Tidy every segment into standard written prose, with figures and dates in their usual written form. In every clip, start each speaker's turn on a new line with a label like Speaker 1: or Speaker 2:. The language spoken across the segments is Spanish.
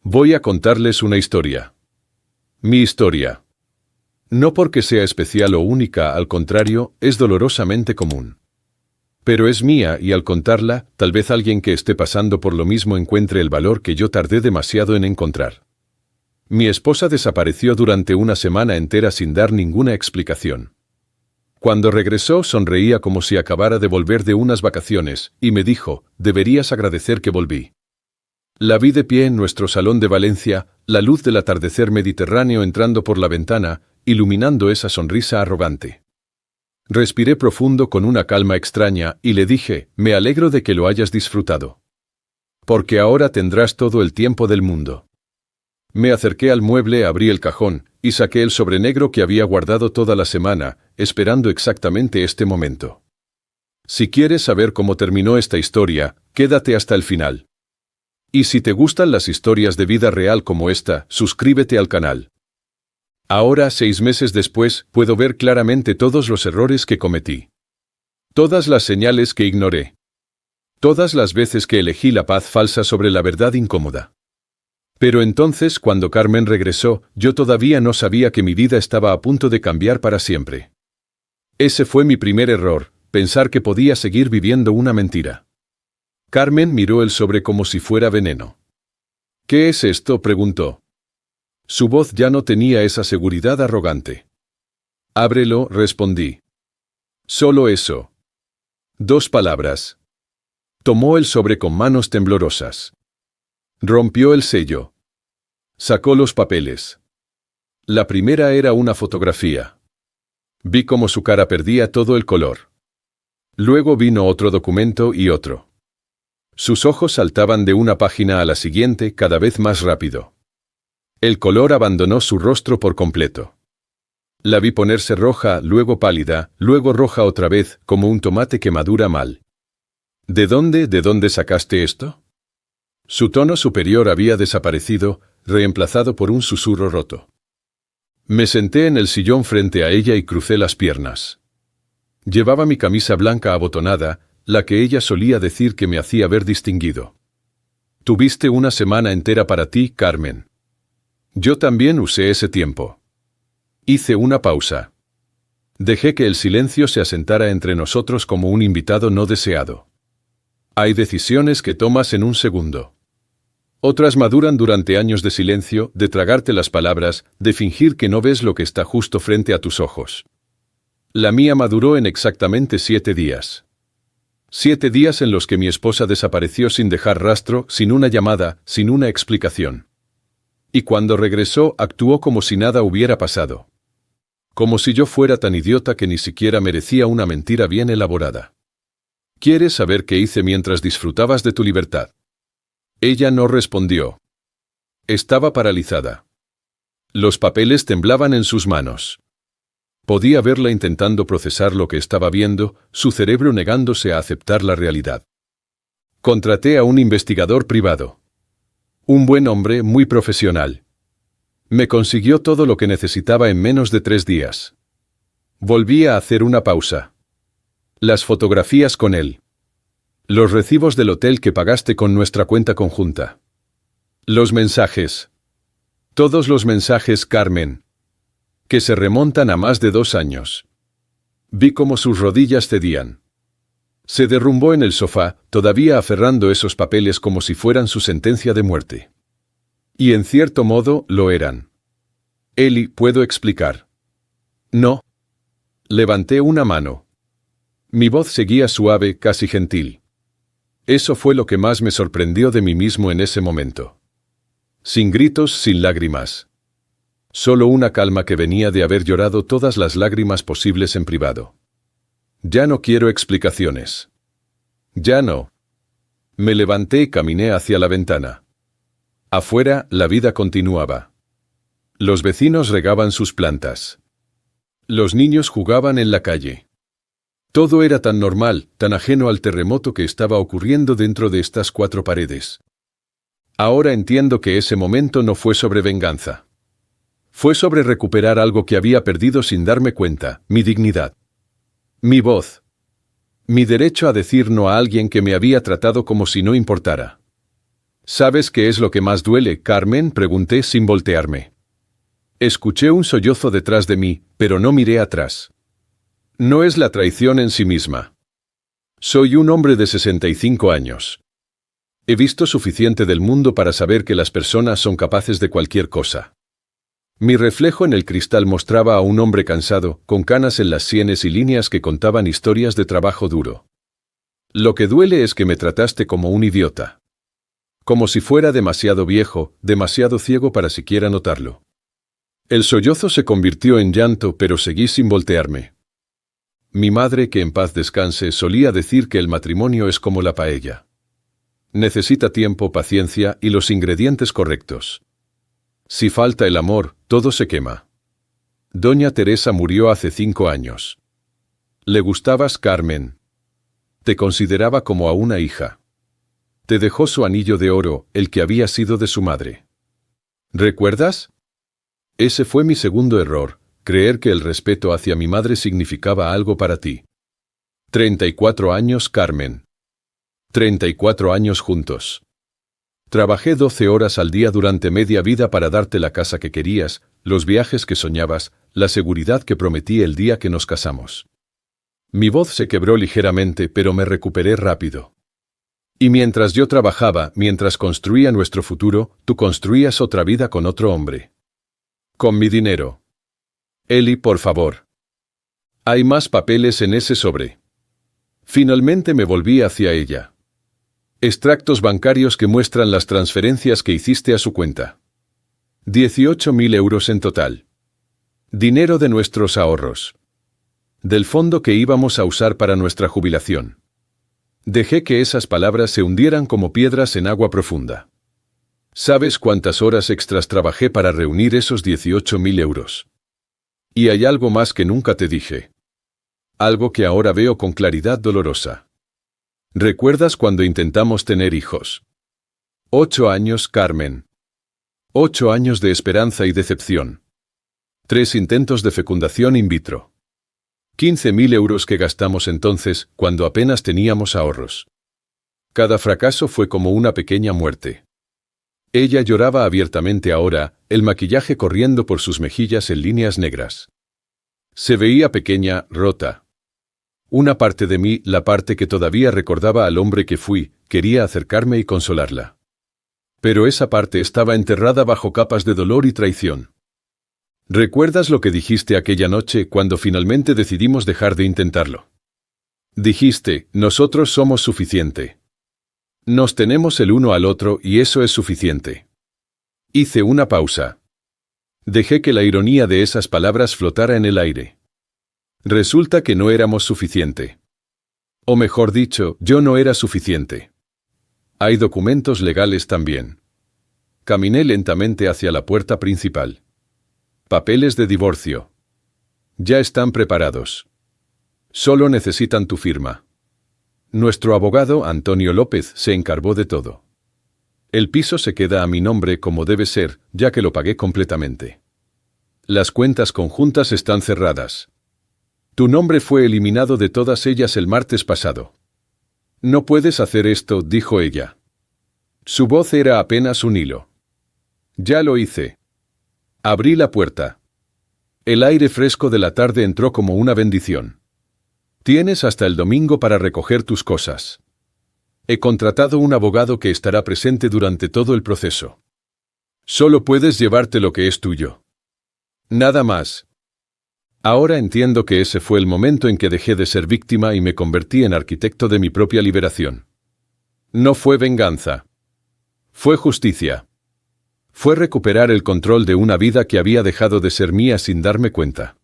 Speaker 1: Voy a contarles una historia. Mi historia. No porque sea especial o única, al contrario, es dolorosamente común. Pero es mía y al contarla, tal vez alguien que esté pasando por lo mismo encuentre el valor que yo tardé demasiado en encontrar. Mi esposa desapareció durante una semana entera sin dar ninguna explicación. Cuando regresó, sonreía como si acabara de volver de unas vacaciones, y me dijo, deberías agradecer que volví. La vi de pie en nuestro salón de Valencia, la luz del atardecer mediterráneo entrando por la ventana, iluminando esa sonrisa arrogante. Respiré profundo con una calma extraña y le dije, me alegro de que lo hayas disfrutado. Porque ahora tendrás todo el tiempo del mundo. Me acerqué al mueble, abrí el cajón, y saqué el sobre negro que había guardado toda la semana, esperando exactamente este momento. Si quieres saber cómo terminó esta historia, quédate hasta el final. Y si te gustan las historias de vida real como esta, suscríbete al canal. Ahora, 6 meses después, puedo ver claramente todos los errores que cometí. Todas las señales que ignoré. Todas las veces que elegí la paz falsa sobre la verdad incómoda. Pero entonces, cuando Carmen regresó, yo todavía no sabía que mi vida estaba a punto de cambiar para siempre. Ese fue mi primer error, pensar que podía seguir viviendo una mentira. Carmen miró el sobre como si fuera veneno. ¿Qué es esto?, preguntó. Su voz ya no tenía esa seguridad arrogante. Ábrelo, respondí. Solo eso. 2 palabras. Tomó el sobre con manos temblorosas. Rompió el sello. Sacó los papeles. La primera era una fotografía. Vi cómo su cara perdía todo el color. Luego vino otro documento y otro. Sus ojos saltaban de una página a la siguiente cada vez más rápido. El color abandonó su rostro por completo. La vi ponerse roja, luego pálida, luego roja otra vez, como un tomate que madura mal. ¿De dónde sacaste esto? Su tono superior había desaparecido, reemplazado por un susurro roto. Me senté en el sillón frente a ella y crucé las piernas. Llevaba mi camisa blanca abotonada, la que ella solía decir que me hacía ver distinguido. Tuviste una semana entera para ti, Carmen. Yo también usé ese tiempo. Hice una pausa. Dejé que el silencio se asentara entre nosotros como un invitado no deseado. Hay decisiones que tomas en un segundo. Otras maduran durante años de silencio, de tragarte las palabras, de fingir que no ves lo que está justo frente a tus ojos. La mía maduró en exactamente 7 días. 7 días en los que mi esposa desapareció sin dejar rastro, sin una llamada, sin una explicación. Y cuando regresó, actuó como si nada hubiera pasado. Como si yo fuera tan idiota que ni siquiera merecía una mentira bien elaborada. ¿Quieres saber qué hice mientras disfrutabas de tu libertad? Ella no respondió. Estaba paralizada. Los papeles temblaban en sus manos. Podía verla intentando procesar lo que estaba viendo, su cerebro negándose a aceptar la realidad. Contraté a un investigador privado. Un buen hombre, muy profesional. Me consiguió todo lo que necesitaba en menos de 3 días. Volví a hacer una pausa. Las fotografías con él. Los recibos del hotel que pagaste con nuestra cuenta conjunta. Los mensajes. Todos los mensajes, Carmen. Que se remontan a más de 2 años. Vi cómo sus rodillas cedían. Se derrumbó en el sofá, todavía aferrando esos papeles como si fueran su sentencia de muerte. Y en cierto modo, lo eran. Eli, ¿puedo explicar? No. Levanté una mano. Mi voz seguía suave, casi gentil. Eso fue lo que más me sorprendió de mí mismo en ese momento. Sin gritos, sin lágrimas. Solo una calma que venía de haber llorado todas las lágrimas posibles en privado. Ya no quiero explicaciones. Ya no. Me levanté y caminé hacia la ventana. Afuera, la vida continuaba. Los vecinos regaban sus plantas. Los niños jugaban en la calle. Todo era tan normal, tan ajeno al terremoto que estaba ocurriendo dentro de estas 4 paredes. Ahora entiendo que ese momento no fue sobre venganza. Fue sobre recuperar algo que había perdido sin darme cuenta, mi dignidad. Mi voz. Mi derecho a decir no a alguien que me había tratado como si no importara. ¿Sabes qué es lo que más duele, Carmen?, pregunté sin voltearme. Escuché un sollozo detrás de mí, pero no miré atrás. No es la traición en sí misma. Soy un hombre de 65 años. He visto suficiente del mundo para saber que las personas son capaces de cualquier cosa. Mi reflejo en el cristal mostraba a un hombre cansado, con canas en las sienes y líneas que contaban historias de trabajo duro. Lo que duele es que me trataste como un idiota. Como si fuera demasiado viejo, demasiado ciego para siquiera notarlo. El sollozo se convirtió en llanto, pero seguí sin voltearme. Mi madre, que en paz descanse, solía decir que el matrimonio es como la paella. Necesita tiempo, paciencia y los ingredientes correctos. Si falta el amor, todo se quema. Doña Teresa murió hace 5 años. Le gustabas, Carmen. Te consideraba como a una hija. Te dejó su anillo de oro, el que había sido de su madre. ¿Recuerdas? Ese fue mi segundo error, creer que el respeto hacia mi madre significaba algo para ti. 34 años, Carmen. 34 años juntos. Trabajé 12 horas al día durante media vida para darte la casa que querías, los viajes que soñabas, la seguridad que prometí el día que nos casamos. Mi voz se quebró ligeramente, pero me recuperé rápido. Y mientras yo trabajaba, mientras construía nuestro futuro, tú construías otra vida con otro hombre. Con mi dinero. Eli, por favor. Hay más papeles en ese sobre. Finalmente me volví hacia ella. Extractos bancarios que muestran las transferencias que hiciste a su cuenta. 18.000 euros en total. Dinero de nuestros ahorros. Del fondo que íbamos a usar para nuestra jubilación. Dejé que esas palabras se hundieran como piedras en agua profunda. ¿Sabes cuántas horas extras trabajé para reunir esos 18.000 euros? Y hay algo más que nunca te dije. Algo que ahora veo con claridad dolorosa. ¿Recuerdas cuando intentamos tener hijos? 8 años, Carmen. 8 años de esperanza y decepción. 3 intentos de fecundación in vitro. 15.000 euros que gastamos entonces, cuando apenas teníamos ahorros. Cada fracaso fue como una pequeña muerte. Ella lloraba abiertamente ahora, el maquillaje corriendo por sus mejillas en líneas negras. Se veía pequeña, rota. Una parte de mí, la parte que todavía recordaba al hombre que fui, quería acercarme y consolarla. Pero esa parte estaba enterrada bajo capas de dolor y traición. ¿Recuerdas lo que dijiste aquella noche cuando finalmente decidimos dejar de intentarlo? Dijiste, nosotros somos suficiente. Nos tenemos el uno al otro y eso es suficiente. Hice una pausa. Dejé que la ironía de esas palabras flotara en el aire. Resulta que no éramos suficiente. O mejor dicho, yo no era suficiente. Hay documentos legales también. Caminé lentamente hacia la puerta principal. Papeles de divorcio. Ya están preparados. Solo necesitan tu firma. Nuestro abogado, Antonio López, se encargó de todo. El piso se queda a mi nombre como debe ser, ya que lo pagué completamente. Las cuentas conjuntas están cerradas. Tu nombre fue eliminado de todas ellas el martes pasado. No puedes hacer esto, dijo ella. Su voz era apenas un hilo. Ya lo hice. Abrí la puerta. El aire fresco de la tarde entró como una bendición. Tienes hasta el domingo para recoger tus cosas. He contratado un abogado que estará presente durante todo el proceso. Solo puedes llevarte lo que es tuyo. Nada más. Ahora entiendo que ese fue el momento en que dejé de ser víctima y me convertí en arquitecto de mi propia liberación. No fue venganza. Fue justicia. Fue recuperar el control de una vida que había dejado de ser mía sin darme cuenta.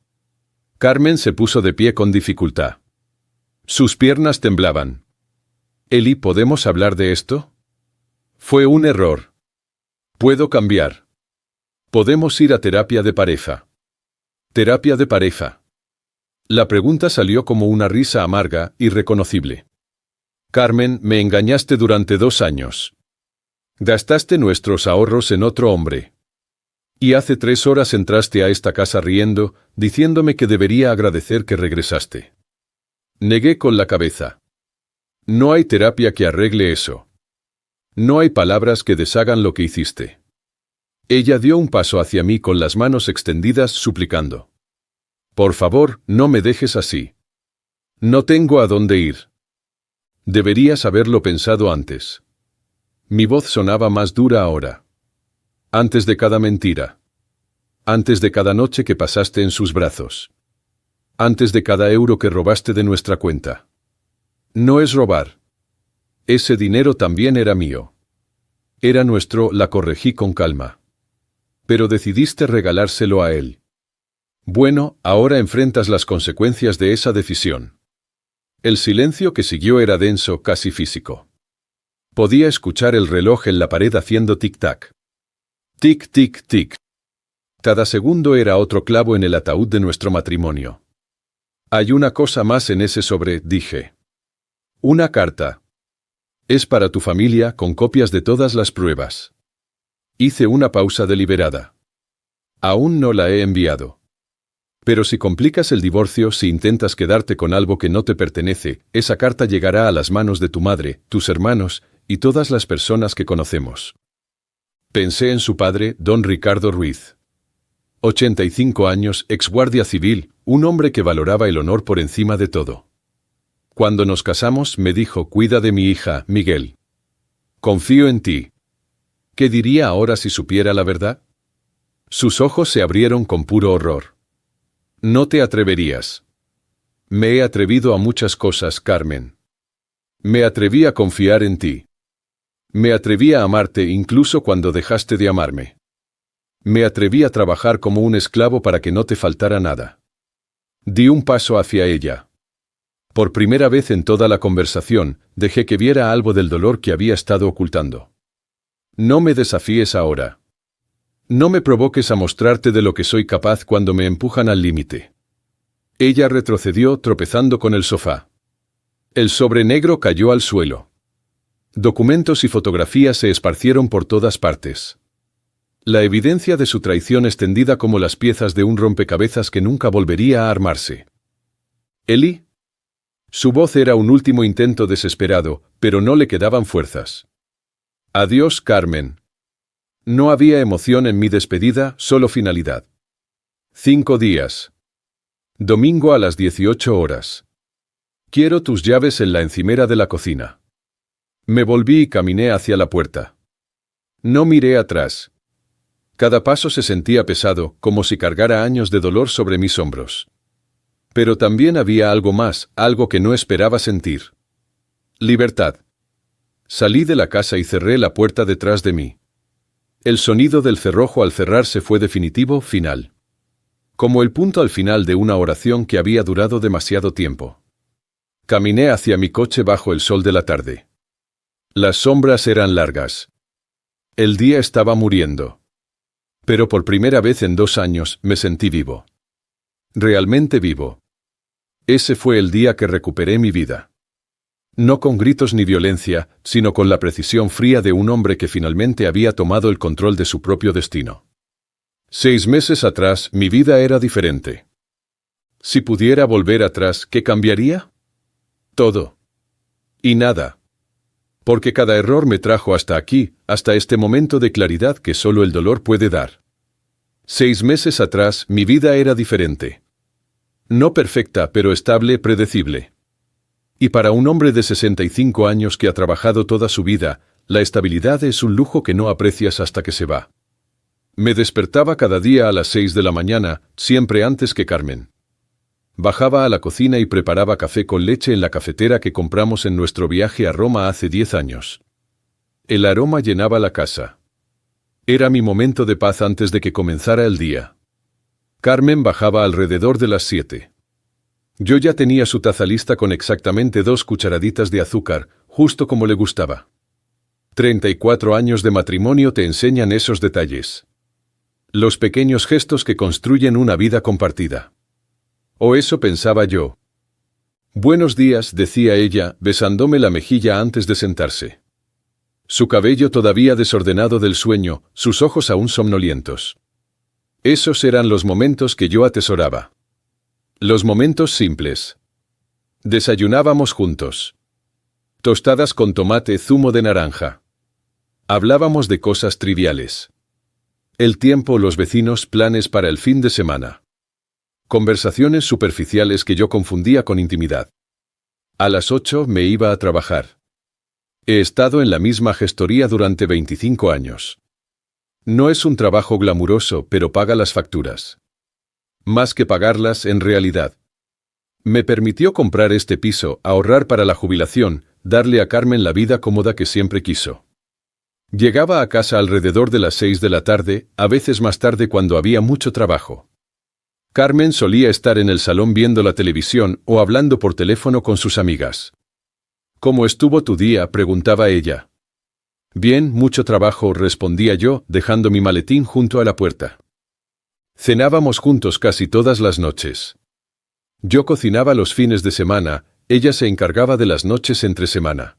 Speaker 1: Carmen se puso de pie con dificultad. Sus piernas temblaban. Eli, ¿podemos hablar de esto? Fue un error. Puedo cambiar. Podemos ir a terapia de pareja. Terapia de pareja. La pregunta salió como una risa amarga, irreconocible. Carmen, me engañaste durante 2 años. Gastaste nuestros ahorros en otro hombre. Y hace 3 horas entraste a esta casa riendo, diciéndome que debería agradecer que regresaste. Negué con la cabeza. No hay terapia que arregle eso. No hay palabras que deshagan lo que hiciste. Ella dio un paso hacia mí con las manos extendidas suplicando. Por favor, no me dejes así. No tengo a dónde ir. Deberías haberlo pensado antes. Mi voz sonaba más dura ahora. Antes de cada mentira. Antes de cada noche que pasaste en sus brazos. Antes de cada euro que robaste de nuestra cuenta. No es robar. Ese dinero también era mío. Era nuestro, la corregí con calma. Pero decidiste regalárselo a él. Bueno, ahora enfrentas las consecuencias de esa decisión. El silencio que siguió era denso, casi físico. Podía escuchar el reloj en la pared haciendo tic-tac. Tic, tic, tic. Cada segundo era otro clavo en el ataúd de nuestro matrimonio. Hay una cosa más en ese sobre, dije. Una carta. Es para tu familia, con copias de todas las pruebas. Hice una pausa deliberada. Aún no la he enviado. Pero si complicas el divorcio, si intentas quedarte con algo que no te pertenece, esa carta llegará a las manos de tu madre, tus hermanos y todas las personas que conocemos. Pensé en su padre, don Ricardo Ruiz. 85 años, ex guardia civil, un hombre que valoraba el honor por encima de todo. Cuando nos casamos, me dijo, cuida de mi hija, Miguel. Confío en ti. ¿Qué diría ahora si supiera la verdad? Sus ojos se abrieron con puro horror. No te atreverías. Me he atrevido a muchas cosas, Carmen. Me atreví a confiar en ti. Me atreví a amarte incluso cuando dejaste de amarme. Me atreví a trabajar como un esclavo para que no te faltara nada. Di un paso hacia ella. Por primera vez en toda la conversación, dejé que viera algo del dolor que había estado ocultando. No me desafíes ahora. No me provoques a mostrarte de lo que soy capaz cuando me empujan al límite. Ella retrocedió tropezando con el sofá. El sobre negro cayó al suelo. Documentos y fotografías se esparcieron por todas partes. La evidencia de su traición extendida como las piezas de un rompecabezas que nunca volvería a armarse. ¿Eli? Su voz era un último intento desesperado, pero no le quedaban fuerzas. Adiós, Carmen. No había emoción en mi despedida, solo finalidad. 5 días. Domingo a las 18 horas. Quiero tus llaves en la encimera de la cocina. Me volví y caminé hacia la puerta. No miré atrás. Cada paso se sentía pesado, como si cargara años de dolor sobre mis hombros. Pero también había algo más, algo que no esperaba sentir. Libertad. Salí de la casa y cerré la puerta detrás de mí. El sonido del cerrojo al cerrarse fue definitivo, final. Como el punto al final de una oración que había durado demasiado tiempo. Caminé hacia mi coche bajo el sol de la tarde. Las sombras eran largas. El día estaba muriendo. Pero por primera vez en 2 años me sentí vivo. Realmente vivo. Ese fue el día que recuperé mi vida. No con gritos ni violencia, sino con la precisión fría de un hombre que finalmente había tomado el control de su propio destino. 6 meses atrás, mi vida era diferente. Si pudiera volver atrás, ¿qué cambiaría? Todo. Y nada. Porque cada error me trajo hasta aquí, hasta este momento de claridad que solo el dolor puede dar. 6 meses atrás, mi vida era diferente. No perfecta, pero estable, predecible. Y para un hombre de 65 años que ha trabajado toda su vida, la estabilidad es un lujo que no aprecias hasta que se va. Me despertaba cada día a las 6 de la mañana, siempre antes que Carmen. Bajaba a la cocina y preparaba café con leche en la cafetera que compramos en nuestro viaje a Roma hace 10 años. El aroma llenaba la casa. Era mi momento de paz antes de que comenzara el día. Carmen bajaba alrededor de las 7. Yo ya tenía su taza lista con exactamente 2 cucharaditas de azúcar, justo como le gustaba. 34 años de matrimonio te enseñan esos detalles. Los pequeños gestos que construyen una vida compartida. O eso pensaba yo. Buenos días, decía ella, besándome la mejilla antes de sentarse. Su cabello todavía desordenado del sueño, sus ojos aún somnolientos. Esos eran los momentos que yo atesoraba. Los momentos simples. Desayunábamos juntos. Tostadas con tomate, zumo de naranja. Hablábamos de cosas triviales. El tiempo, los vecinos, planes para el fin de semana. Conversaciones superficiales que yo confundía con intimidad. A las 8 me iba a trabajar. He estado en la misma gestoría durante 25 años. No es un trabajo glamuroso, pero paga las facturas. Más que pagarlas, en realidad. Me permitió comprar este piso, ahorrar para la jubilación, darle a Carmen la vida cómoda que siempre quiso. Llegaba a casa alrededor de las 6 de la tarde, a veces más tarde cuando había mucho trabajo. Carmen solía estar en el salón viendo la televisión o hablando por teléfono con sus amigas. ¿Cómo estuvo tu día?, preguntaba ella. Bien, mucho trabajo, respondía yo, dejando mi maletín junto a la puerta. Cenábamos juntos casi todas las noches. Yo cocinaba los fines de semana, ella se encargaba de las noches entre semana.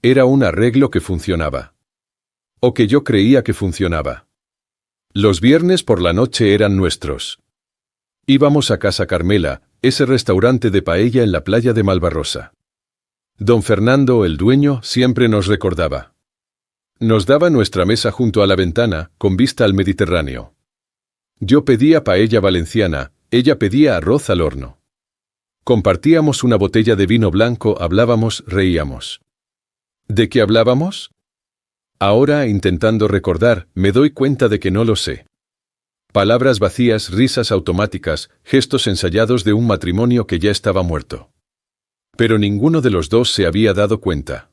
Speaker 1: Era un arreglo que funcionaba. O que yo creía que funcionaba. Los viernes por la noche eran nuestros. Íbamos a Casa Carmela, ese restaurante de paella en la playa de Malvarrosa. Don Fernando, el dueño, siempre nos recordaba. Nos daba nuestra mesa junto a la ventana, con vista al Mediterráneo. Yo pedía paella valenciana, ella pedía arroz al horno. Compartíamos una botella de vino blanco, hablábamos, reíamos. ¿De qué hablábamos? Ahora, intentando recordar, me doy cuenta de que no lo sé. Palabras vacías, risas automáticas, gestos ensayados de un matrimonio que ya estaba muerto. Pero ninguno de los dos se había dado cuenta.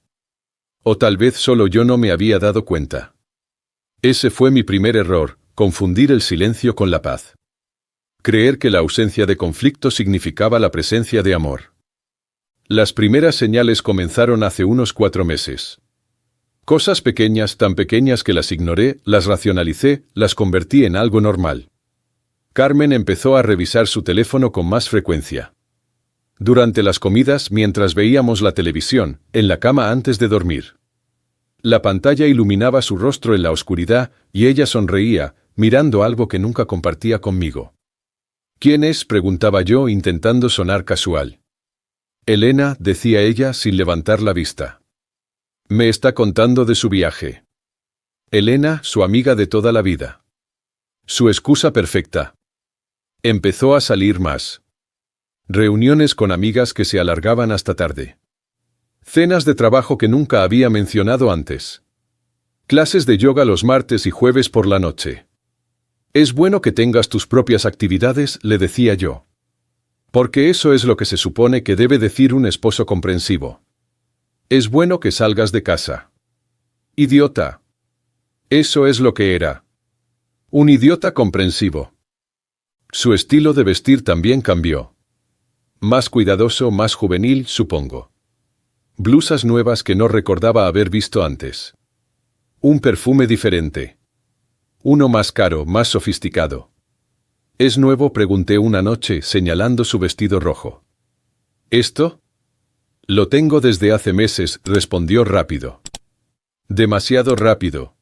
Speaker 1: O tal vez solo yo no me había dado cuenta. Ese fue mi primer error, confundir el silencio con la paz. Creer que la ausencia de conflicto significaba la presencia de amor. Las primeras señales comenzaron hace unos 4 meses. Cosas pequeñas, tan pequeñas que las ignoré, las racionalicé, las convertí en algo normal. Carmen empezó a revisar su teléfono con más frecuencia. Durante las comidas, mientras veíamos la televisión, en la cama antes de dormir. La pantalla iluminaba su rostro en la oscuridad, y ella sonreía, mirando algo que nunca compartía conmigo. ¿Quién es?, preguntaba yo, intentando sonar casual. Elena, decía ella sin levantar la vista. Me está contando de su viaje. Elena, su amiga de toda la vida. Su excusa perfecta. Empezó a salir más. Reuniones con amigas que se alargaban hasta tarde. Cenas de trabajo que nunca había mencionado antes. Clases de yoga los martes y jueves por la noche. Es bueno que tengas tus propias actividades, le decía yo. Porque eso es lo que se supone que debe decir un esposo comprensivo. Es bueno que salgas de casa. Idiota. Eso es lo que era. Un idiota comprensivo. Su estilo de vestir también cambió. Más cuidadoso, más juvenil, supongo. Blusas nuevas que no recordaba haber visto antes. Un perfume diferente. Uno más caro, más sofisticado. ¿Es nuevo?, pregunté una noche, señalando su vestido rojo. ¿Esto? Lo tengo desde hace meses, respondió rápido. Demasiado rápido.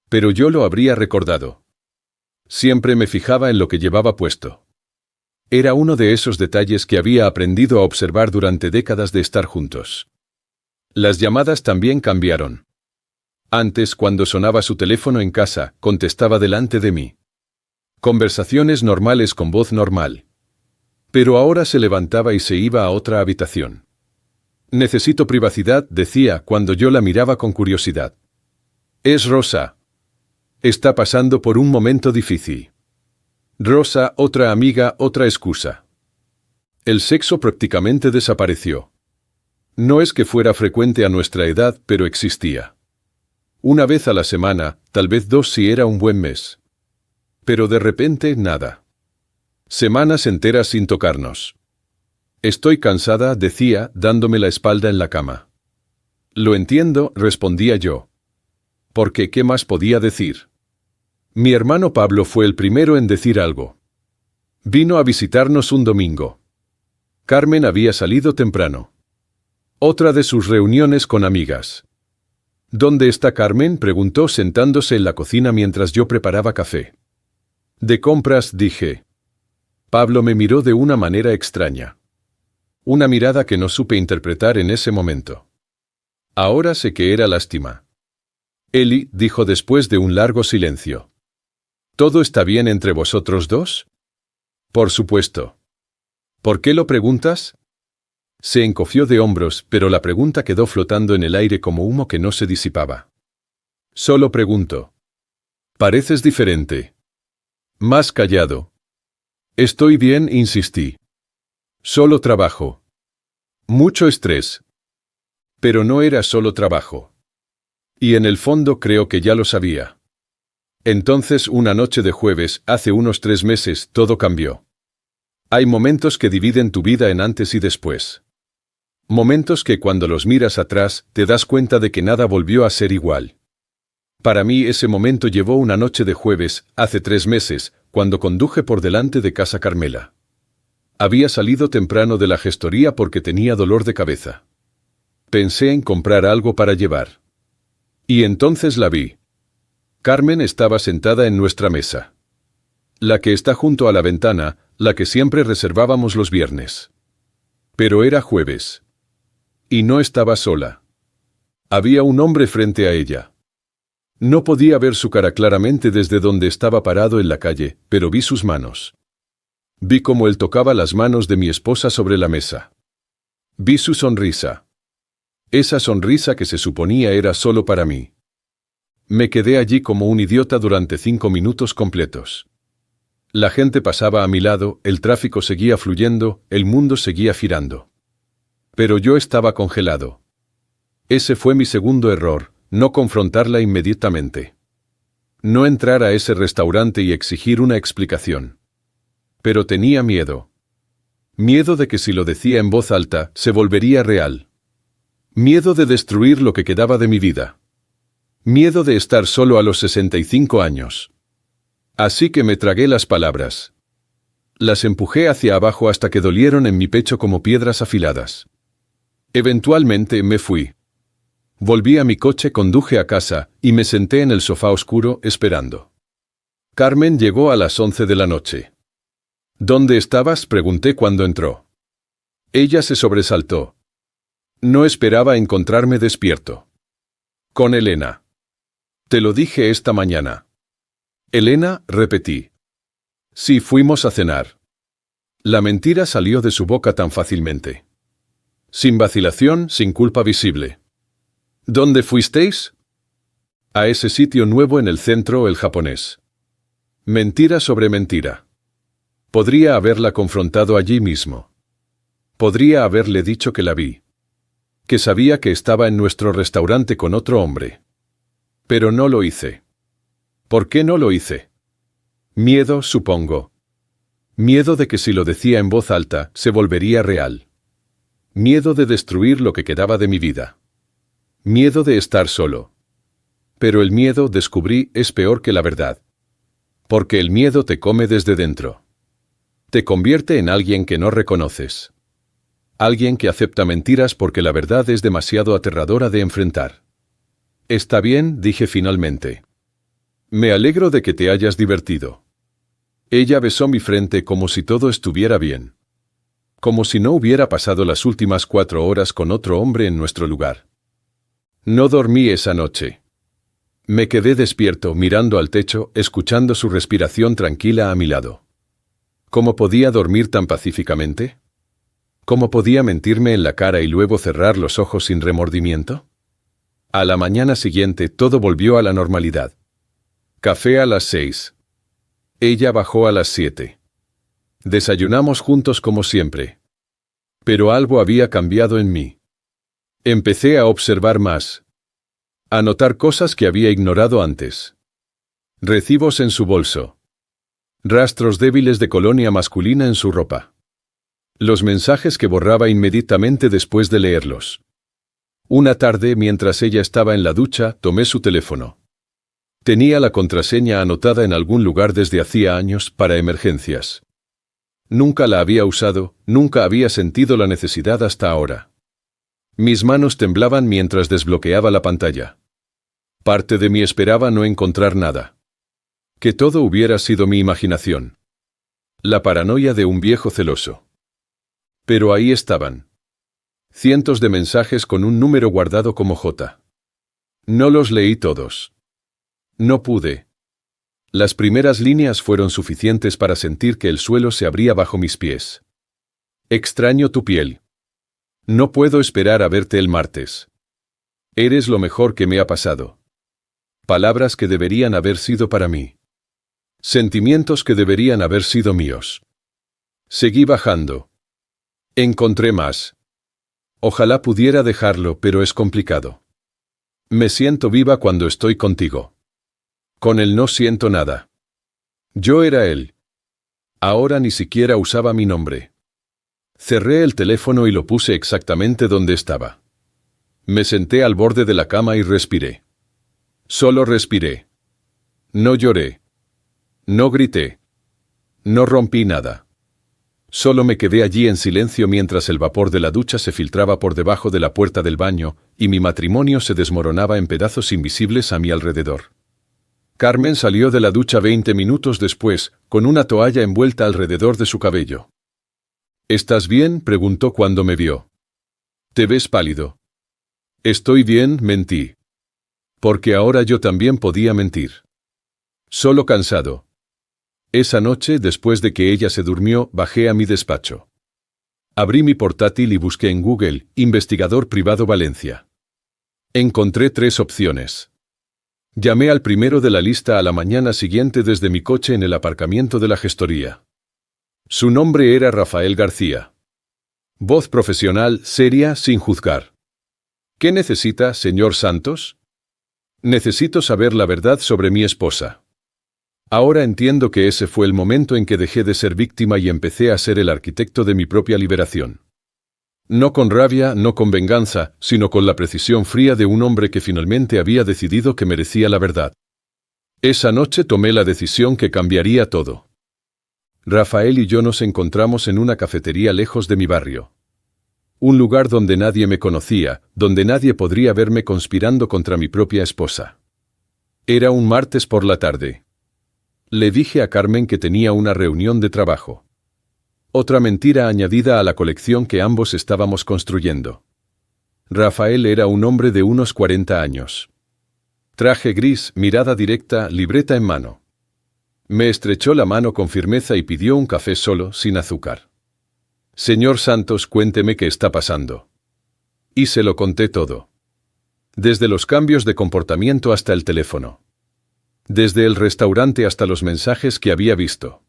Speaker 1: Pero yo lo habría recordado. Siempre me fijaba en lo que llevaba puesto. Era uno de esos detalles que había aprendido a observar durante décadas de estar juntos. Las llamadas también cambiaron. Antes, cuando sonaba su teléfono en casa, contestaba delante de mí. Conversaciones normales con voz normal. Pero ahora se levantaba y se iba a otra habitación. Necesito privacidad, decía, cuando yo la miraba con curiosidad. Es Rosa. Está pasando por un momento difícil. Rosa, otra amiga, otra excusa. El sexo prácticamente desapareció. No es que fuera frecuente a nuestra edad, pero existía. Una vez a la semana, tal vez 2 si era un buen mes. Pero de repente, nada. Semanas enteras sin tocarnos. Estoy cansada, decía, dándome la espalda en la cama. Lo entiendo, respondía yo. Porque ¿qué más podía decir? Mi hermano Pablo fue el primero en decir algo. Vino a visitarnos un domingo. Carmen había salido temprano. Otra de sus reuniones con amigas. ¿Dónde está Carmen?, preguntó sentándose en la cocina mientras yo preparaba café. De compras, dije. Pablo me miró de una manera extraña. Una mirada que no supe interpretar en ese momento. Ahora sé que era lástima. Eli dijo después de un largo silencio. ¿Todo está bien entre vosotros dos? Por supuesto. ¿Por qué lo preguntas? Se encogió de hombros, pero la pregunta quedó flotando en el aire como humo que no se disipaba. Solo pregunto. Pareces diferente. Más callado. Estoy bien, insistí. Solo trabajo. Mucho estrés. Pero no era solo trabajo. Y en el fondo creo que ya lo sabía. Entonces, una noche de jueves, hace unos 3 meses, todo cambió. Hay momentos que dividen tu vida en antes y después. Momentos que cuando los miras atrás, te das cuenta de que nada volvió a ser igual. Para mí ese momento llevó una noche de jueves, hace 3 meses, cuando conduje por delante de casa Carmela. Había salido temprano de la gestoría porque tenía dolor de cabeza. Pensé en comprar algo para llevar. Y entonces la vi. Carmen estaba sentada en nuestra mesa. La que está junto a la ventana, la que siempre reservábamos los viernes. Pero era jueves. Y no estaba sola. Había un hombre frente a ella. No podía ver su cara claramente desde donde estaba parado en la calle, pero vi sus manos. Vi cómo él tocaba las manos de mi esposa sobre la mesa. Vi su sonrisa. Esa sonrisa que se suponía era solo para mí. Me quedé allí como un idiota durante 5 minutos completos. La gente pasaba a mi lado, el tráfico seguía fluyendo, el mundo seguía girando. Pero yo estaba congelado. Ese fue mi segundo error, no confrontarla inmediatamente. No entrar a ese restaurante y exigir una explicación. Pero tenía miedo. Miedo de que si lo decía en voz alta, se volvería real. Miedo de destruir lo que quedaba de mi vida. Miedo de estar solo a los 65 años. Así que me tragué las palabras. Las empujé hacia abajo hasta que dolieron en mi pecho como piedras afiladas. Eventualmente me fui. Volví a mi coche, conduje a casa, y me senté en el sofá oscuro, esperando. Carmen llegó a las 11 de la noche. ¿Dónde estabas?, pregunté cuando entró. Ella se sobresaltó. No esperaba encontrarme despierto. Con Elena. Te lo dije esta mañana. Elena, repetí. Sí, fuimos a cenar. La mentira salió de su boca tan fácilmente. Sin vacilación, sin culpa visible. ¿Dónde fuisteis? A ese sitio nuevo en el centro, el japonés. Mentira sobre mentira. Podría haberla confrontado allí mismo. Podría haberle dicho que la vi. Que sabía que estaba en nuestro restaurante con otro hombre. Pero no lo hice. ¿Por qué no lo hice? Miedo, supongo. Miedo de que si lo decía en voz alta, se volvería real. Miedo de destruir lo que quedaba de mi vida. Miedo de estar solo. Pero el miedo, descubrí, es peor que la verdad. Porque el miedo te come desde dentro. Te convierte en alguien que no reconoces. Alguien que acepta mentiras porque la verdad es demasiado aterradora de enfrentar. Está bien, dije finalmente. Me alegro de que te hayas divertido. Ella besó mi frente como si todo estuviera bien. Como si no hubiera pasado las últimas 4 horas con otro hombre en nuestro lugar. No dormí esa noche. Me quedé despierto, mirando al techo, escuchando su respiración tranquila a mi lado. ¿Cómo podía dormir tan pacíficamente? ¿Cómo podía mentirme en la cara y luego cerrar los ojos sin remordimiento? A la mañana siguiente todo volvió a la normalidad. Café a las 6. Ella bajó a las 7. Desayunamos juntos como siempre. Pero algo había cambiado en mí. Empecé a observar más. A notar cosas que había ignorado antes. Recibos en su bolso. Rastros débiles de colonia masculina en su ropa. Los mensajes que borraba inmediatamente después de leerlos. Una tarde, mientras ella estaba en la ducha, tomé su teléfono. Tenía la contraseña anotada en algún lugar desde hacía años para emergencias. Nunca la había usado, nunca había sentido la necesidad hasta ahora. Mis manos temblaban mientras desbloqueaba la pantalla. Parte de mí esperaba no encontrar nada. Que todo hubiera sido mi imaginación. La paranoia de un viejo celoso. Pero ahí estaban. Cientos de mensajes con un número guardado como J. No los leí todos. No pude. Las primeras líneas fueron suficientes para sentir que el suelo se abría bajo mis pies. Extraño tu piel. No puedo esperar a verte el martes. Eres lo mejor que me ha pasado. Palabras que deberían haber sido para mí. Sentimientos que deberían haber sido míos. Seguí bajando. Encontré más. Ojalá pudiera dejarlo, pero es complicado. Me siento viva cuando estoy contigo. Con él no siento nada. Yo era él. Ahora ni siquiera usaba mi nombre. Cerré el teléfono y lo puse exactamente donde estaba. Me senté al borde de la cama y respiré. Solo respiré. No lloré. No grité. No rompí nada. Solo me quedé allí en silencio mientras el vapor de la ducha se filtraba por debajo de la puerta del baño y mi matrimonio se desmoronaba en pedazos invisibles a mi alrededor. Carmen salió de la ducha 20 minutos después, con una toalla envuelta alrededor de su cabello. ¿Estás bien?, preguntó cuando me vio. Te ves pálido. Estoy bien, mentí. Porque ahora yo también podía mentir. Solo cansado. Esa noche, después de que ella se durmió, bajé a mi despacho. Abrí mi portátil y busqué en Google, Investigador Privado Valencia. Encontré 3 opciones. Llamé al primero de la lista a la mañana siguiente desde mi coche en el aparcamiento de la gestoría. Su nombre era Rafael García. Voz profesional, seria, sin juzgar. ¿Qué necesita, señor Santos? Necesito saber la verdad sobre mi esposa. Ahora entiendo que ese fue el momento en que dejé de ser víctima y empecé a ser el arquitecto de mi propia liberación. No con rabia, no con venganza, sino con la precisión fría de un hombre que finalmente había decidido que merecía la verdad. Esa noche tomé la decisión que cambiaría todo. Rafael y yo nos encontramos en una cafetería lejos de mi barrio. Un lugar donde nadie me conocía, donde nadie podría verme conspirando contra mi propia esposa. Era un martes por la tarde. Le dije a Carmen que tenía una reunión de trabajo. Otra mentira añadida a la colección que ambos estábamos construyendo. Rafael era un hombre de unos 40 años. Traje gris, mirada directa, libreta en mano. Me estrechó la mano con firmeza y pidió un café solo, sin azúcar. Señor Santos, cuénteme qué está pasando. Y se lo conté todo. Desde los cambios de comportamiento hasta el teléfono. Desde el restaurante hasta los mensajes que había visto.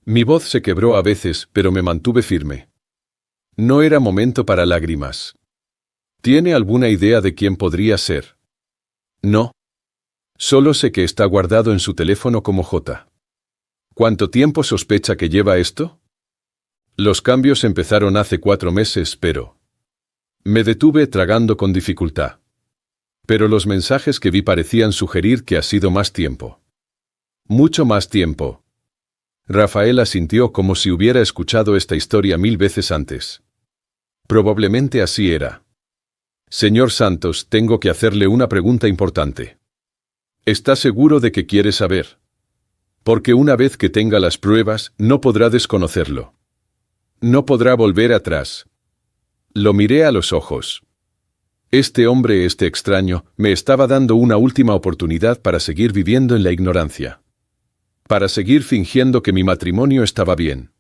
Speaker 1: Mi voz se quebró a veces, pero me mantuve firme. No era momento para lágrimas. ¿Tiene alguna idea de quién podría ser? No. Solo sé que está guardado en su teléfono como J. ¿Cuánto tiempo sospecha que lleva esto? Los cambios empezaron hace 4 meses, pero... Me detuve tragando con dificultad. Pero los mensajes que vi parecían sugerir que ha sido más tiempo. Mucho más tiempo. Rafael asintió como si hubiera escuchado esta historia 1000 veces antes. Probablemente así era. Señor Santos, tengo que hacerle una pregunta importante. ¿Está seguro de que quiere saber? Porque una vez que tenga las pruebas, no podrá desconocerlo. No podrá volver atrás. Lo miré a los ojos. Este hombre, este extraño, me estaba dando una última oportunidad para seguir viviendo en la ignorancia. Para seguir fingiendo que mi matrimonio estaba bien.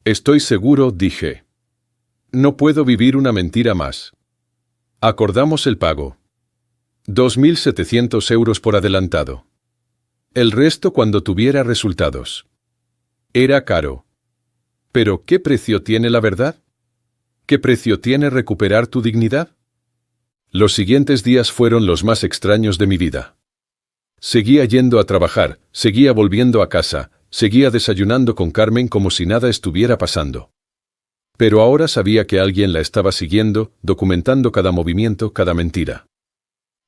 Speaker 1: Estoy seguro, dije. No puedo vivir una mentira más. Acordamos el pago. 2.700 euros por adelantado. El resto cuando tuviera resultados. Era caro. Pero, ¿qué precio tiene la verdad? ¿Qué precio tiene recuperar tu dignidad? Los siguientes días fueron los más extraños de mi vida. Seguía yendo a trabajar, seguía volviendo a casa, seguía desayunando con Carmen como si nada estuviera pasando. Pero ahora sabía que alguien la estaba siguiendo, documentando cada movimiento, cada mentira.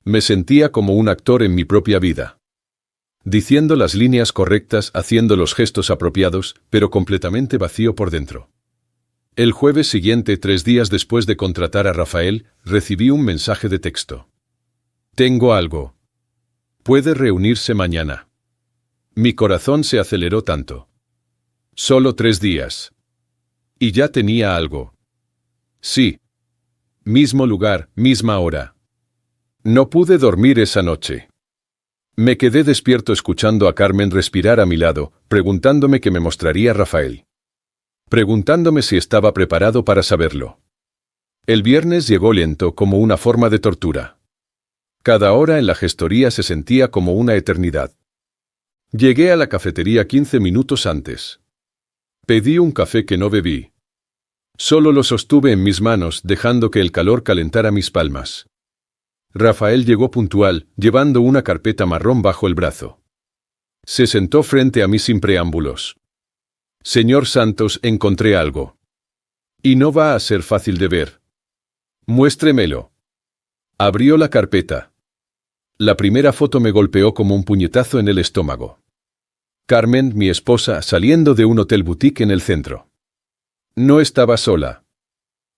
Speaker 1: Me sentía como un actor en mi propia vida. Diciendo las líneas correctas, haciendo los gestos apropiados, pero completamente vacío por dentro. El jueves siguiente, 3 días después de contratar a Rafael, recibí un mensaje de texto. Tengo algo. Puede reunirse mañana. Mi corazón se aceleró tanto. Solo 3 días. Y ya tenía algo. Sí. Mismo lugar, misma hora. No pude dormir esa noche. Me quedé despierto escuchando a Carmen respirar a mi lado, preguntándome qué me mostraría Rafael. Preguntándome si estaba preparado para saberlo. El viernes llegó lento como una forma de tortura. Cada hora en la gestoría se sentía como una eternidad. Llegué a la cafetería 15 minutos antes. Pedí un café que no bebí. Solo lo sostuve en mis manos, dejando que el calor calentara mis palmas. Rafael llegó puntual, llevando una carpeta marrón bajo el brazo. Se sentó frente a mí sin preámbulos. Señor Santos, encontré algo. Y no va a ser fácil de ver. Muéstremelo. Abrió la carpeta. La primera foto me golpeó como un puñetazo en el estómago. Carmen, mi esposa, saliendo de un hotel boutique en el centro. No estaba sola.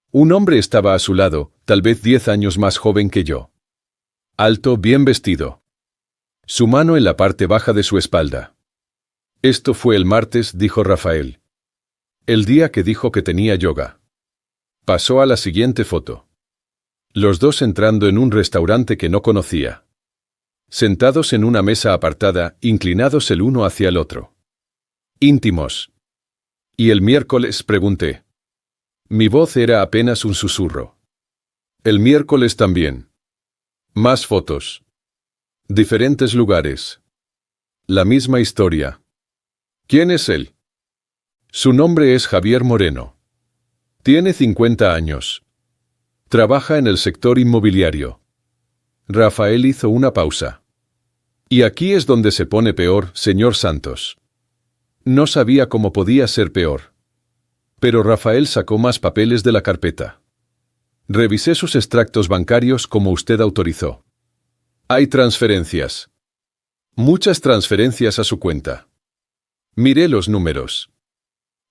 Speaker 1: Un hombre estaba a su lado, tal vez 10 años más joven que yo. Alto, bien vestido. Su mano en la parte baja de su espalda. Esto fue el martes, dijo Rafael. El día que dijo que tenía yoga. Pasó a la siguiente foto. Los dos entrando en un restaurante que no conocía. Sentados en una mesa apartada, inclinados el uno hacia el otro. Íntimos. ¿Y el miércoles?, pregunté. Mi voz era apenas un susurro. El miércoles también. Más fotos. Diferentes lugares. La misma historia. ¿Quién es él? Su nombre es Javier Moreno. Tiene 50 años. Trabaja en el sector inmobiliario. Rafael hizo una pausa. Y aquí es donde se pone peor, señor Santos. No sabía cómo podía ser peor. Pero Rafael sacó más papeles de la carpeta. Revisé sus extractos bancarios como usted autorizó. Hay transferencias. Muchas transferencias a su cuenta. Miré los números.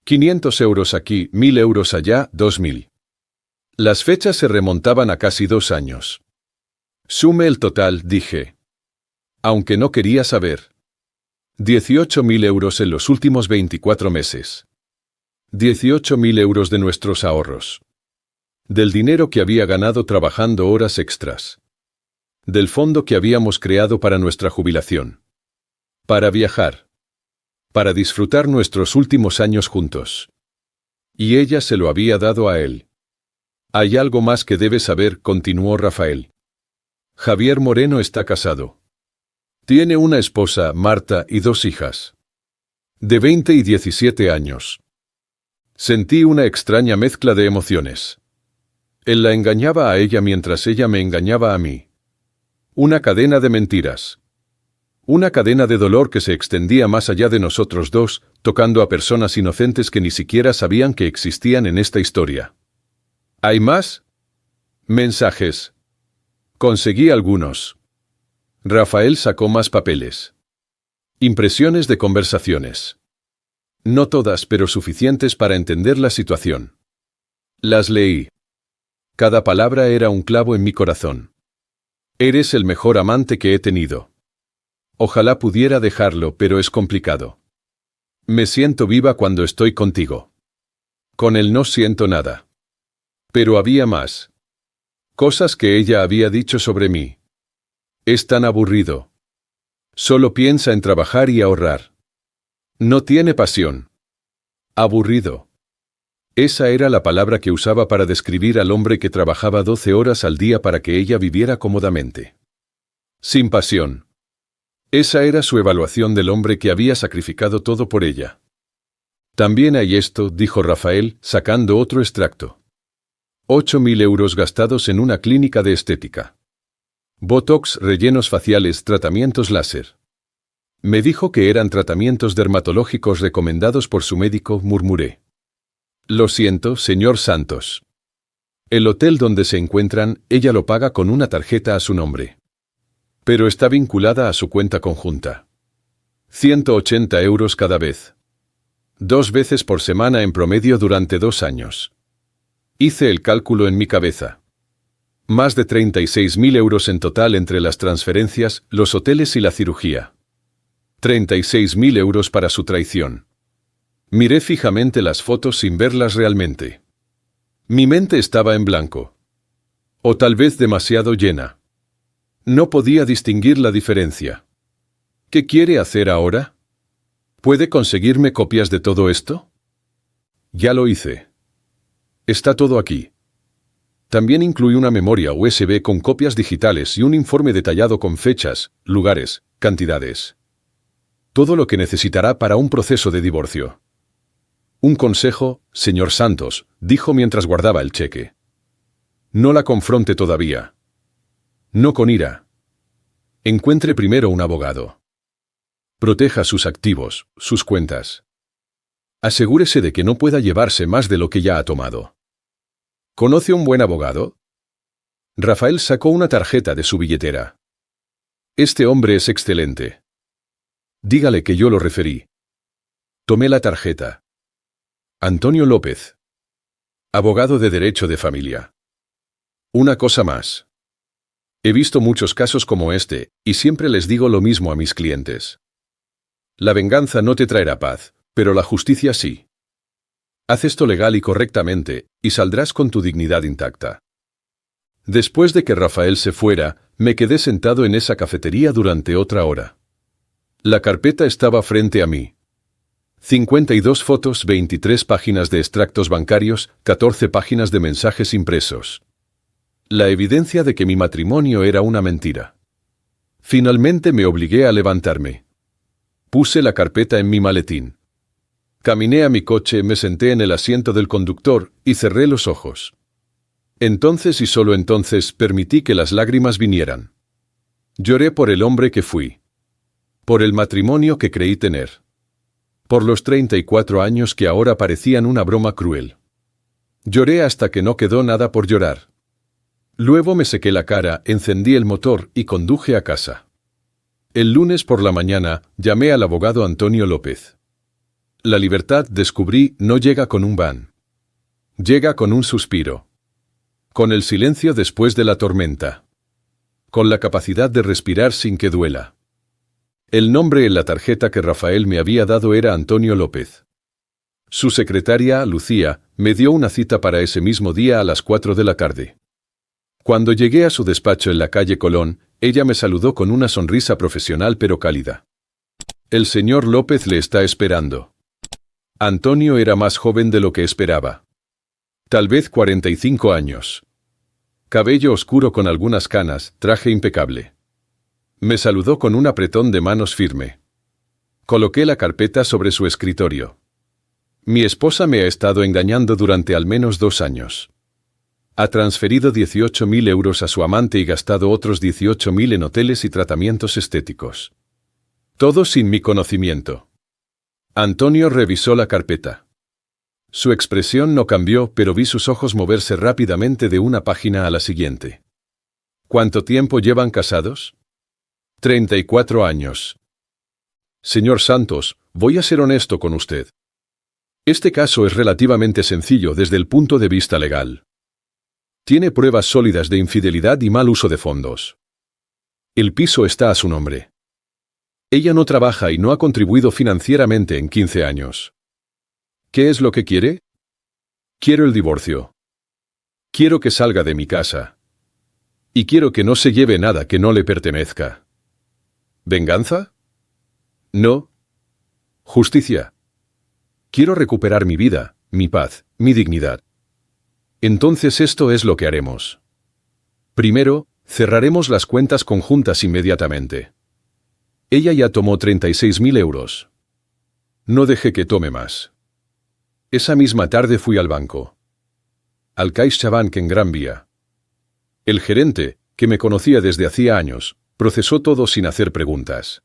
Speaker 1: 500 euros aquí, 1000 euros allá, 2000. Las fechas se remontaban a casi 2 años. Sume el total, dije. Aunque no quería saber. 18.000 euros en los últimos 24 meses. 18.000 euros de nuestros ahorros. Del dinero que había ganado trabajando horas extras. Del fondo que habíamos creado para nuestra jubilación. Para viajar. Para disfrutar nuestros últimos años juntos. Y ella se lo había dado a él. Hay algo más que debes saber, continuó Rafael. Javier Moreno está casado. Tiene una esposa, Marta, y 2 hijas. De 20 y 17 años. Sentí una extraña mezcla de emociones. Él la engañaba a ella mientras ella me engañaba a mí. Una cadena de mentiras. Una cadena de dolor que se extendía más allá de nosotros dos, tocando a personas inocentes que ni siquiera sabían que existían en esta historia. ¿Hay más? Mensajes. Conseguí algunos. Rafael sacó más papeles. Impresiones de conversaciones. No todas, pero suficientes para entender la situación. Las leí. Cada palabra era un clavo en mi corazón. Eres el mejor amante que he tenido. Ojalá pudiera dejarlo, pero es complicado. Me siento viva cuando estoy contigo. Con él no siento nada. Pero había más. Cosas que ella había dicho sobre mí. Es tan aburrido. Solo piensa en trabajar y ahorrar. No tiene pasión. Aburrido. Esa era la palabra que usaba para describir al hombre que trabajaba 12 horas al día para que ella viviera cómodamente. Sin pasión. Esa era su evaluación del hombre que había sacrificado todo por ella. También hay esto, dijo Rafael, sacando otro extracto. 8.000 euros gastados en una clínica de estética. Botox, rellenos faciales, tratamientos láser. Me dijo que eran tratamientos dermatológicos recomendados por su médico, murmuré. Lo siento, señor Santos. El hotel donde se encuentran, ella lo paga con una tarjeta a su nombre. Pero está vinculada a su cuenta conjunta. 180 euros cada vez. 2 veces por semana en promedio durante 2 años. Hice el cálculo en mi cabeza. Más de 36.000 euros en total entre las transferencias, los hoteles y la cirugía. 36.000 euros para su traición. Miré fijamente las fotos sin verlas realmente. Mi mente estaba en blanco. O tal vez demasiado llena. No podía distinguir la diferencia. ¿Qué quiere hacer ahora? ¿Puede conseguirme copias de todo esto? Ya lo hice. Está todo aquí. También incluye una memoria USB con copias digitales y un informe detallado con fechas, lugares, cantidades. Todo lo que necesitará para un proceso de divorcio. Un consejo, señor Santos, dijo mientras guardaba el cheque. No la confronte todavía. No con ira. Encuentre primero un abogado. Proteja sus activos, sus cuentas. Asegúrese de que no pueda llevarse más de lo que ya ha tomado. ¿Conoce un buen abogado? Rafael sacó una tarjeta de su billetera. Este hombre es excelente. Dígale que yo lo referí. Tomé la tarjeta. Antonio López. Abogado de derecho de familia. Una cosa más. He visto muchos casos como este, y siempre les digo lo mismo a mis clientes. La venganza no te traerá paz, pero la justicia sí. Haz esto legal y correctamente, y saldrás con tu dignidad intacta. Después de que Rafael se fuera, me quedé sentado en esa cafetería durante otra hora. La carpeta estaba frente a mí. 52 fotos, 23 páginas de extractos bancarios, 14 páginas de mensajes impresos. La evidencia de que mi matrimonio era una mentira. Finalmente me obligué a levantarme. Puse la carpeta en mi maletín. Caminé a mi coche, me senté en el asiento del conductor y cerré los ojos. Entonces y solo entonces permití que las lágrimas vinieran. Lloré por el hombre que fui. Por el matrimonio que creí tener. Por los 34 años que ahora parecían una broma cruel. Lloré hasta que no quedó nada por llorar. Luego me sequé la cara, encendí el motor y conduje a casa. El lunes por la mañana llamé al abogado Antonio López. La libertad, descubrí, no llega con un van. Llega con un suspiro. Con el silencio después de la tormenta. Con la capacidad de respirar sin que duela. El nombre en la tarjeta que Rafael me había dado era Antonio López. Su secretaria, Lucía, me dio una cita para ese mismo día a las 4 de la tarde. Cuando llegué a su despacho en la calle Colón, ella me saludó con una sonrisa profesional pero cálida. El señor López le está esperando. Antonio era más joven de lo que esperaba. Tal vez 45 años. Cabello oscuro con algunas canas, traje impecable. Me saludó con un apretón de manos firme. Coloqué la carpeta sobre su escritorio. Mi esposa me ha estado engañando durante al menos 2 años. Ha transferido 18.000 euros a su amante y gastado otros 18.000 en hoteles y tratamientos estéticos. Todo sin mi conocimiento. Antonio revisó la carpeta. Su expresión no cambió, pero vi sus ojos moverse rápidamente de una página a la siguiente. ¿Cuánto tiempo llevan casados? 34 años. Señor Santos, voy a ser honesto con usted. Este caso es relativamente sencillo desde el punto de vista legal. Tiene pruebas sólidas de infidelidad y mal uso de fondos. El piso está a su nombre. Ella no trabaja y no ha contribuido financieramente en 15 años. ¿Qué es lo que quiere? Quiero el divorcio. Quiero que salga de mi casa. Y quiero que no se lleve nada que no le pertenezca. ¿Venganza? No. Justicia. Quiero recuperar mi vida, mi paz, mi dignidad. Entonces esto es lo que haremos. Primero, cerraremos las cuentas conjuntas inmediatamente. Ella ya tomó 36.000 euros. No dejé que tome más. Esa misma tarde fui al banco. Al CaixaBank en Gran Vía. El gerente, que me conocía desde hacía años, procesó todo sin hacer preguntas.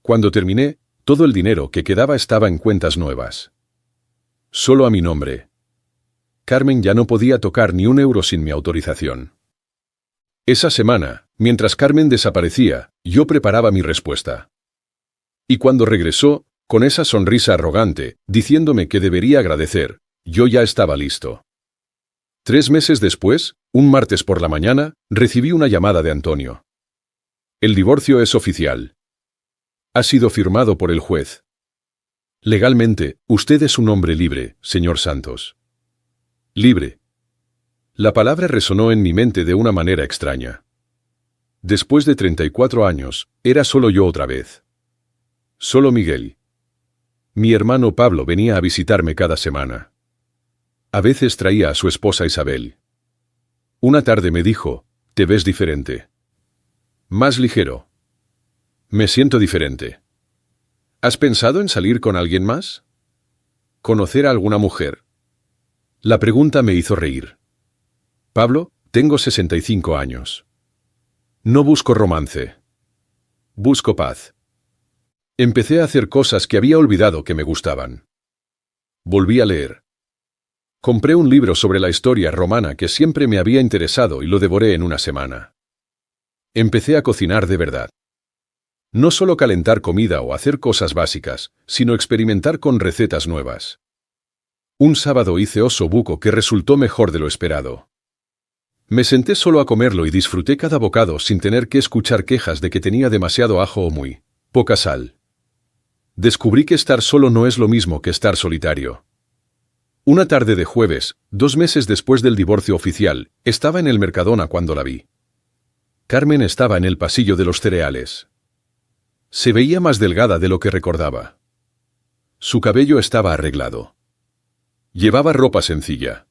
Speaker 1: Cuando terminé, todo el dinero que quedaba estaba en cuentas nuevas. Solo a mi nombre. Carmen ya no podía tocar ni un euro sin mi autorización. Esa semana, mientras Carmen desaparecía, yo preparaba mi respuesta. Y cuando regresó, con esa sonrisa arrogante, diciéndome que debería agradecer, yo ya estaba listo. 3 meses después, un martes por la mañana, recibí una llamada de Antonio. El divorcio es oficial. Ha sido firmado por el juez. Legalmente, usted es un hombre libre, señor Santos. Libre. La palabra resonó en mi mente de una manera extraña. Después de 34 años, era solo yo otra vez. Solo Miguel. Mi hermano Pablo venía a visitarme cada semana. A veces traía a su esposa Isabel. Una tarde me dijo, «Te ves diferente. Más ligero. Me siento diferente. ¿Has pensado en salir con alguien más? ¿Conocer a alguna mujer?» La pregunta me hizo reír. Pablo, tengo 65 años. No busco romance. Busco paz. Empecé a hacer cosas que había olvidado que me gustaban. Volví a leer. Compré un libro sobre la historia romana que siempre me había interesado y lo devoré en una semana. Empecé a cocinar de verdad. No solo calentar comida o hacer cosas básicas, sino experimentar con recetas nuevas. Un sábado hice oso buco que resultó mejor de lo esperado. Me senté solo a comerlo y disfruté cada bocado sin tener que escuchar quejas de que tenía demasiado ajo o muy poca sal. Descubrí que estar solo no es lo mismo que estar solitario. Una tarde de jueves, 2 meses después del divorcio oficial, estaba en el Mercadona cuando la vi. Carmen estaba en el pasillo de los cereales. Se veía más delgada de lo que recordaba. Su cabello estaba arreglado. Llevaba ropa sencilla.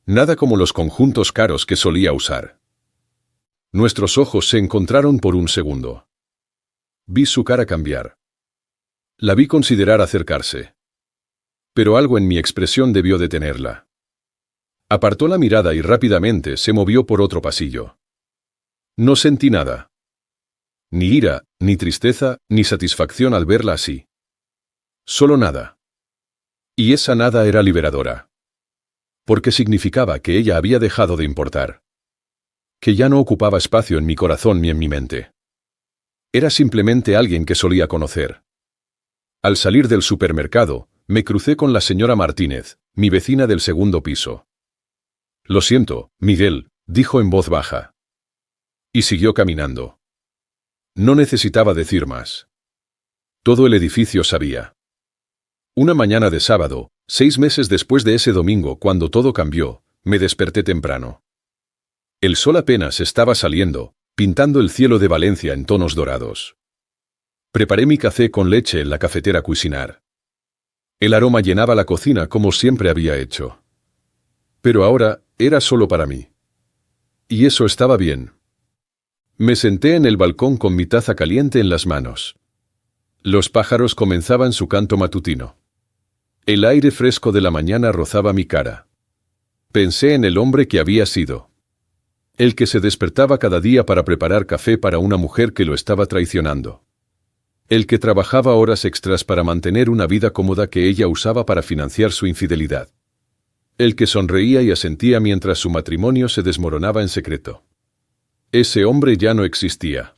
Speaker 1: Nada como los conjuntos caros que solía usar. Nuestros ojos se encontraron por un segundo. Vi su cara cambiar. La vi considerar acercarse. Pero algo en mi expresión debió detenerla. Apartó la mirada y rápidamente se movió por otro pasillo. No sentí nada. Ni ira, ni tristeza, ni satisfacción al verla así. Solo nada. Y esa nada era liberadora. Porque significaba que ella había dejado de importar. Que ya no ocupaba espacio en mi corazón ni en mi mente. Era simplemente alguien que solía conocer. Al salir del supermercado, me crucé con la señora Martínez, mi vecina del segundo piso. «Lo siento, Miguel», dijo en voz baja. Y siguió caminando. No necesitaba decir más. Todo el edificio sabía. Una mañana de sábado, 6 meses después de ese domingo cuando todo cambió, me desperté temprano. El sol apenas estaba saliendo, pintando el cielo de Valencia en tonos dorados. Preparé mi café con leche en la cafetera Cuisinar. El aroma llenaba la cocina como siempre había hecho. Pero ahora era solo para mí. Y eso estaba bien. Me senté en el balcón con mi taza caliente en las manos. Los pájaros comenzaban su canto matutino. El aire fresco de la mañana rozaba mi cara. Pensé en el hombre que había sido. El que se despertaba cada día para preparar café para una mujer que lo estaba traicionando. El que trabajaba horas extras para mantener una vida cómoda que ella usaba para financiar su infidelidad. El que sonreía y asentía mientras su matrimonio se desmoronaba en secreto. Ese hombre ya no existía.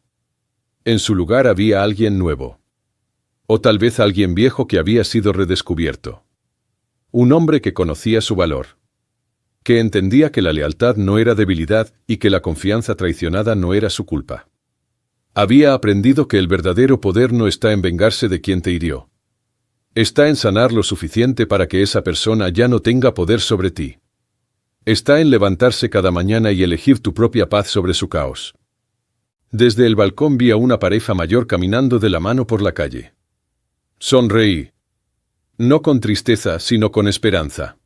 Speaker 1: En su lugar había alguien nuevo. O tal vez alguien viejo que había sido redescubierto. Un hombre que conocía su valor. Que entendía que la lealtad no era debilidad y que la confianza traicionada no era su culpa. Había aprendido que el verdadero poder no está en vengarse de quien te hirió. Está en sanar lo suficiente para que esa persona ya no tenga poder sobre ti. Está en levantarse cada mañana y elegir tu propia paz sobre su caos. Desde el balcón vi a una pareja mayor caminando de la mano por la calle. Sonreí. No con tristeza, sino con esperanza.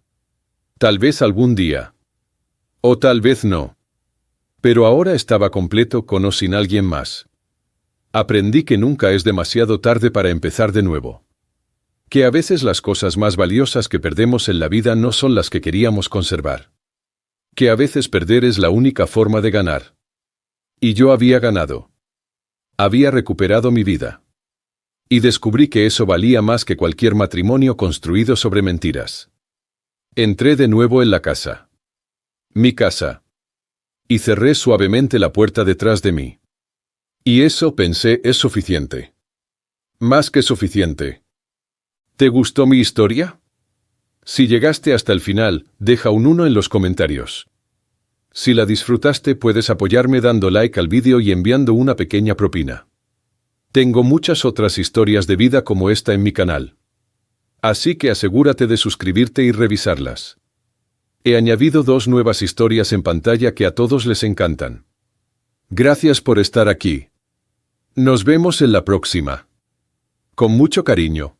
Speaker 1: Tal vez algún día. O tal vez no. Pero ahora estaba completo con o sin alguien más. Aprendí que nunca es demasiado tarde para empezar de nuevo. Que a veces las cosas más valiosas que perdemos en la vida no son las que queríamos conservar. Que a veces perder es la única forma de ganar. Y yo había ganado. Había recuperado mi vida. Y descubrí que eso valía más que cualquier matrimonio construido sobre mentiras. Entré de nuevo en la casa. Mi casa. Y cerré suavemente la puerta detrás de mí. Y eso, pensé, es suficiente. Más que suficiente. ¿Te gustó mi historia? Si llegaste hasta el final, deja un 1 en los comentarios. Si la disfrutaste, puedes apoyarme dando like al vídeo y enviando una pequeña propina. Tengo muchas otras historias de vida como esta en mi canal. Así que asegúrate de suscribirte y revisarlas. He añadido 2 nuevas historias en pantalla que a todos les encantan. Gracias por estar aquí. Nos vemos en la próxima. Con mucho cariño.